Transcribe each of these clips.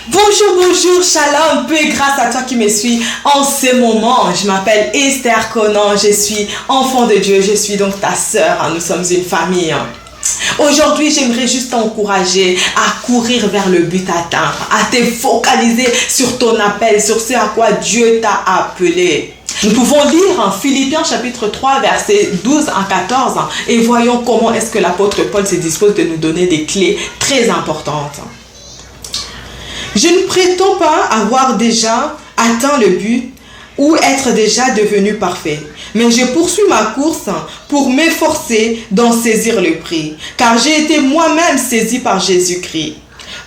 Bonjour, shalom, paix et grâce à toi qui me suis en ce moment. Je m'appelle Esther Conan, je suis enfant de Dieu, je suis donc ta sœur, nous sommes une famille. Aujourd'hui, j'aimerais juste t'encourager à courir vers le but à atteindre, à te focaliser sur ton appel, sur ce à quoi Dieu t'a appelé. Nous pouvons lire en Philippiens chapitre 3 versets 12 à 14 et voyons comment est-ce que l'apôtre Paul se dispose de nous donner des clés très importantes. Je ne prétends pas avoir déjà atteint le but ou être déjà devenu parfait, mais je poursuis ma course pour m'efforcer d'en saisir le prix, car j'ai été moi-même saisi par Jésus-Christ.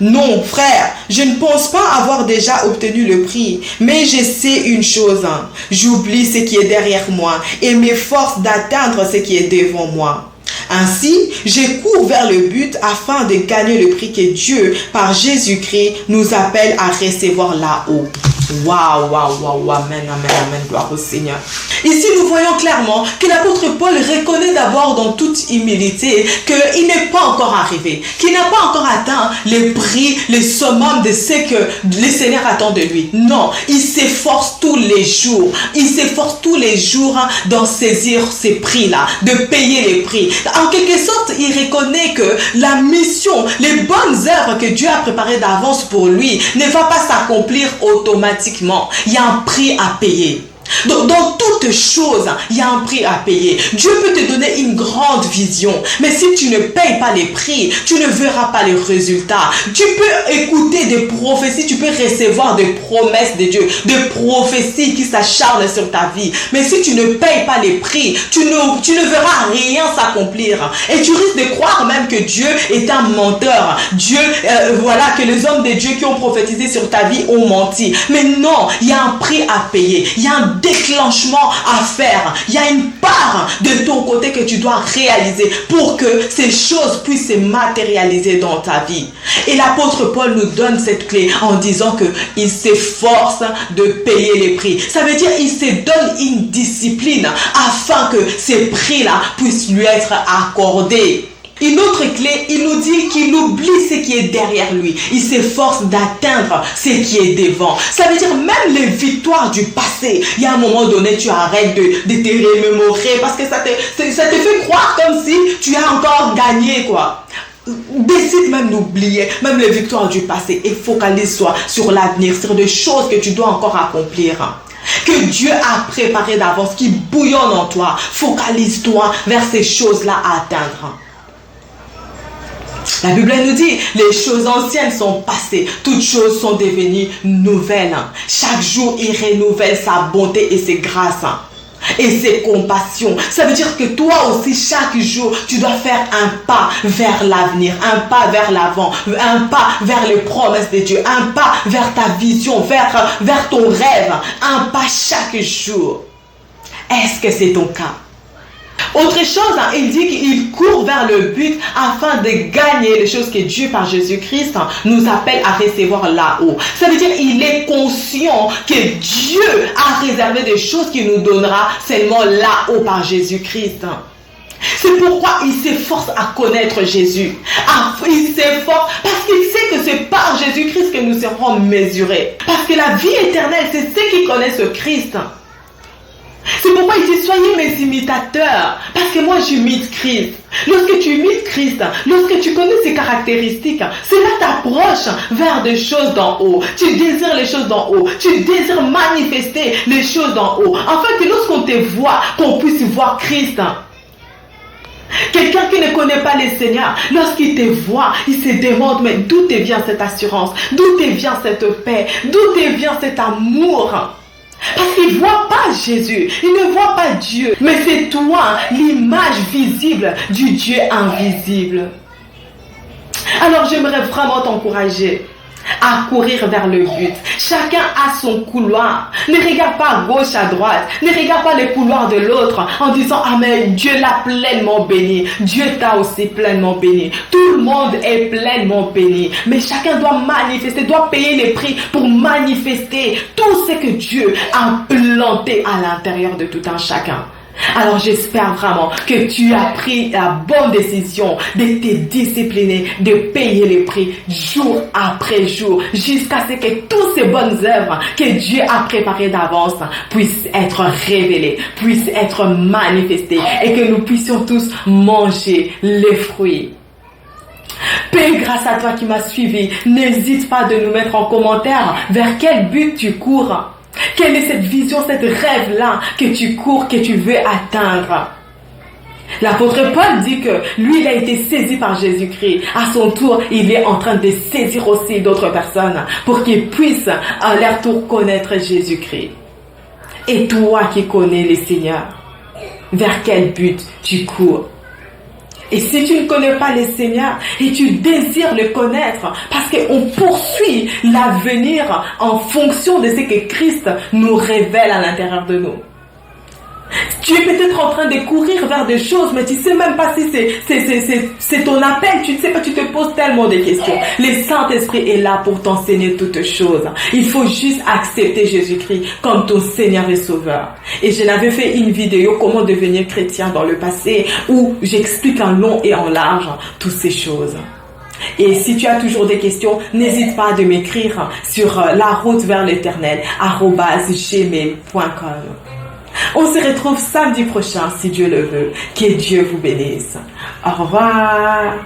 Non, frère, je ne pense pas avoir déjà obtenu le prix, mais je sais une chose, j'oublie ce qui est derrière moi et m'efforce d'atteindre ce qui est devant moi. Ainsi, je cours vers le but afin de gagner le prix que Dieu, par Jésus-Christ, nous appelle à recevoir là-haut. Waouh, amen, gloire au Seigneur. Ici, nous voyons clairement que l'apôtre Paul reconnaît d'abord dans toute humilité qu'il n'est pas encore arrivé, qu'il n'a pas encore atteint les prix, les summum de ce que le Seigneur attend de lui. Non, il s'efforce tous les jours. Il s'efforce tous les jours d'en saisir ces prix-là, de payer les prix. En quelque sorte, il reconnaît que la mission, les bonnes œuvres que Dieu a préparées d'avance pour lui ne va pas s'accomplir automatiquement. Il y a un prix à payer. Dans toutes choses, il y a un prix à payer. Dieu peut te donner une grande vision, mais si tu ne payes pas les prix, tu ne verras pas les résultats. Tu peux écouter des prophéties, tu peux recevoir des promesses de Dieu, des prophéties qui s'acharnent sur ta vie. Mais si tu ne payes pas les prix, tu ne verras rien s'accomplir. Et tu risques de croire même que Dieu est un menteur. Dieu, que les hommes de Dieu qui ont prophétisé sur ta vie ont menti. Mais non, il y a un prix à payer. Il y a un déclenchement à faire. Il y a une part de ton côté que tu dois réaliser pour que ces choses puissent se matérialiser dans ta vie. Et l'apôtre Paul nous donne cette clé en disant qu'il s'efforce de payer les prix. Ça veut dire qu'il se donne une discipline afin que ces prix-là puissent lui être accordés. Une autre clé, il nous dit qu'il oublie ce qui est derrière lui. Il s'efforce d'atteindre ce qui est devant. Ça veut dire même les victoires du passé. Il y a un moment donné, tu arrêtes de te remémorer parce que ça te fait croire comme si tu as encore gagné, quoi. Décide même d'oublier même les victoires du passé et focalise-toi sur l'avenir, sur des choses que tu dois encore accomplir, que Dieu a préparé d'avance, qui bouillonnent en toi. Focalise-toi vers ces choses-là à atteindre. La Bible nous dit, les choses anciennes sont passées, toutes choses sont devenues nouvelles. Chaque jour, il renouvelle sa bonté et ses grâces et ses compassions. Ça veut dire que toi aussi, chaque jour, tu dois faire un pas vers l'avenir, un pas vers l'avant, un pas vers les promesses de Dieu, un pas vers ta vision, vers ton rêve, un pas chaque jour. Est-ce que c'est ton cas? Autre chose, il dit qu'il court vers le but afin de gagner les choses que Dieu par Jésus-Christ nous appelle à recevoir là-haut. Ça veut dire qu'il est conscient que Dieu a réservé des choses qu'il nous donnera seulement là-haut par Jésus-Christ. C'est pourquoi il s'efforce à connaître Jésus. Il s'efforce parce qu'il sait que c'est par Jésus-Christ que nous serons mesurés. Parce que la vie éternelle, c'est ceux qui connaissent ce Christ. C'est pourquoi il dit, soyez mes imitateurs, parce que moi j'imite Christ. Lorsque tu imites Christ, lorsque tu connais ses caractéristiques, cela t'approche vers des choses d'en haut. Tu désires les choses d'en haut, tu désires manifester les choses d'en haut, afin que lorsqu'on te voit, qu'on puisse voir Christ. Quelqu'un qui ne connaît pas le Seigneur, lorsqu'il te voit, il se demande, mais d'où te vient cette assurance, d'où te vient cette paix, d'où te vient cet amour? Parce qu'il ne voit pas Jésus, il ne voit pas Dieu, mais c'est toi, l'image visible du Dieu invisible. Alors j'aimerais vraiment t'encourager à courir vers le but. Chacun a son couloir. Ne regarde pas à gauche, à droite. Ne regarde pas les couloirs de l'autre en disant, ah mais Dieu l'a pleinement béni. Dieu t'a aussi pleinement béni. Tout le monde est pleinement béni. Mais chacun doit manifester, doit payer les prix pour manifester tout ce que Dieu a planté à l'intérieur de tout un chacun. Alors j'espère vraiment que tu as pris la bonne décision de te discipliner, de payer le prix jour après jour, jusqu'à ce que toutes ces bonnes œuvres que Dieu a préparées d'avance puissent être révélées, puissent être manifestées et que nous puissions tous manger les fruits. Paix grâce à toi qui m'as suivi. N'hésite pas de nous mettre en commentaire vers quel but tu cours. Quelle est cette vision, cette rêve-là que tu cours, que tu veux atteindre? L'apôtre Paul dit que lui, il a été saisi par Jésus-Christ. À son tour, il est en train de saisir aussi d'autres personnes pour qu'ils puissent à leur tour connaître Jésus-Christ. Et toi qui connais le Seigneur, vers quel but tu cours? Et si tu ne connais pas le Seigneur et tu désires le connaître, parce qu'on poursuit l'avenir en fonction de ce que Christ nous révèle à l'intérieur de nous. Tu es peut-être en train de courir vers des choses, mais tu ne sais même pas si c'est ton appel. Tu ne sais pas, tu te poses tellement de questions. Le Saint-Esprit est là pour t'enseigner toutes choses. Il faut juste accepter Jésus-Christ comme ton Seigneur et Sauveur. Et je l'avais fait une vidéo comment devenir chrétien dans le passé où j'explique en long et en large toutes ces choses. Et si tu as toujours des questions, n'hésite pas à m'écrire sur larouteversl'éternel@gmail.com. On se retrouve samedi prochain si Dieu le veut. Que Dieu vous bénisse. Au revoir.